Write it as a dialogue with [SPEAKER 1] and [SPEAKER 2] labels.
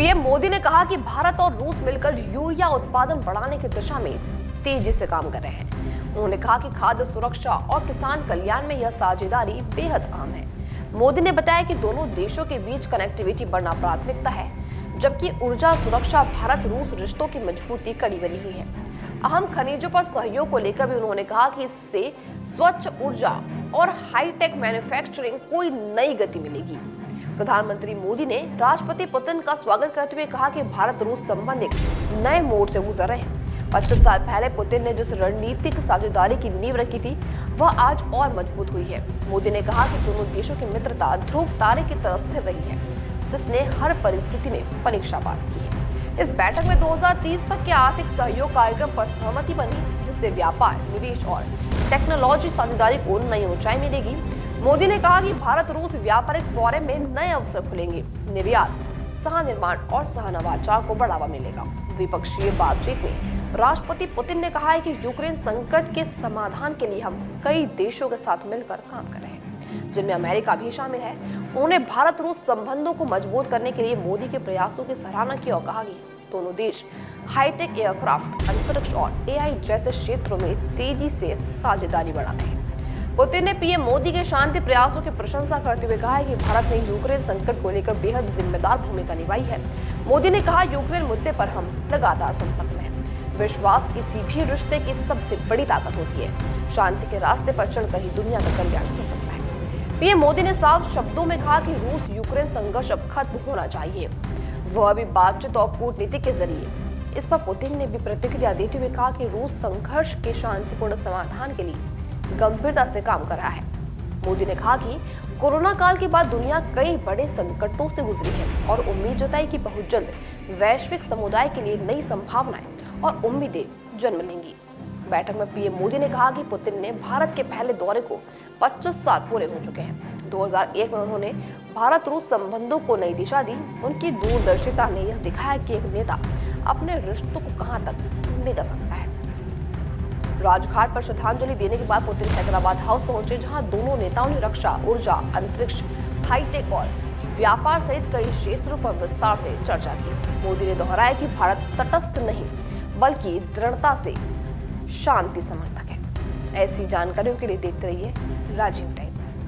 [SPEAKER 1] PM Modi ने कहा कि भारत और रूस मिलकर यूरिया उत्पादन बढ़ाने की दिशा में तेजी से काम कर रहे हैं। उन्होंने कहा कि खाद्य सुरक्षा और किसान कल्याण में यह साझेदारी बेहद अहम है। मोदी ने बताया कि दोनों देशों के बीच कनेक्टिविटी बढ़ना प्राथमिकता है, जबकि ऊर्जा सुरक्षा भारत रूस रिश्तों की मजबूती कड़ी बनी हुई है। अहम खनिजों पर सहयोग को लेकर भी उन्होंने कहा कि इससे स्वच्छ ऊर्जा और हाईटेक मैन्युफैक्चरिंग को नई गति मिलेगी। प्रधानमंत्री मोदी ने राष्ट्रपति पुतिन का स्वागत करते हुए कहा कि भारत रूस संबंध एक नए मोड़ से गुजर रहे हैं। 25 साल पहले पुतिन ने जिस रणनीतिक साझेदारी की नींव रखी थी, वह आज और मजबूत हुई है। मोदी ने कहा कि दोनों देशों की मित्रता ध्रुव तारे की तरह स्थिर रही है, जिसने हर परिस्थिति में परीक्षा पास की है। इस बैठक में 2030 तक के आर्थिक सहयोग कार्यक्रम पर सहमति बनी, जिससे व्यापार, निवेश और टेक्नोलॉजी साझेदारी को नई ऊंचाई मिलेगी। मोदी ने कहा कि भारत रूस व्यापारिक फोरम में नए अवसर खुलेंगे, निर्यात, सह निर्माण और सह नवाचार को बढ़ावा मिलेगा। द्विपक्षीय बातचीत में राष्ट्रपति पुतिन ने कहा है कि यूक्रेन संकट के समाधान के लिए हम कई देशों के साथ मिलकर काम कर रहे हैं, जिनमें अमेरिका भी शामिल है। उन्होंने भारत रूस संबंधों को मजबूत करने के लिए मोदी के प्रयासों की सराहना की और कहा कि दोनों देश हाईटेक एयरक्राफ्ट, अंतरिक्ष और एआई जैसे क्षेत्रों में तेजी से साझेदारी बढ़ा रहे हैं। पुतिन ने पीएम मोदी के शांति प्रयासों की प्रशंसा करते हुए कहा है कि भारत ने यूक्रेन संकट को लेकर बेहद जिम्मेदार भूमिका निभाई है। मोदी ने कहा, यूक्रेन मुद्दे पर हम लगातार संपर्क में हैं। विश्वास किसी भी रिश्ते की सबसे बड़ी ताकत होती है। शांति के रास्ते पर चलकर ही दुनिया का कल्याण हो सकता है। पीएम मोदी ने साफ शब्दों में कहा कि रूस यूक्रेन संघर्ष अब खत्म होना चाहिए, वह भी बातचीत और कूटनीति के जरिए। इस पर पुतिन ने भी प्रतिक्रिया देते हुए कहा कि रूस संघर्ष के शांतिपूर्ण समाधान के लिए गंभीरता से काम कर रहा है। मोदी ने कहा कि कोरोना काल के बाद दुनिया कई बड़े संकटों से गुजरी है और उम्मीद जताई कि बहुत जल्द वैश्विक समुदाय के लिए नई संभावनाएं और उम्मीदें जन्म लेंगी। बैठक में पीएम मोदी ने कहा कि पुतिन ने भारत के पहले दौरे को 25 साल पूरे हो चुके हैं। 2001 में उन्होंने भारत रूस संबंधों को नई दिशा दी। उनकी दूरदर्शिता ने यह दिखाया कि एक नेता अपने रिश्तों को कहां तक ले जा सकता है। राजघाट पर श्रद्धांजलि देने के बाद पुतिन हैदराबाद हाउस पहुंचे, जहां दोनों नेताओं ने रक्षा, ऊर्जा, अंतरिक्ष, हाईटेक और व्यापार सहित कई क्षेत्रों पर विस्तार से चर्चा की। मोदी ने दोहराया कि भारत तटस्थ नहीं बल्कि दृढ़ता से शांति समर्थक है। ऐसी जानकारियों के लिए देखते रहिए राजीव टाइम्स।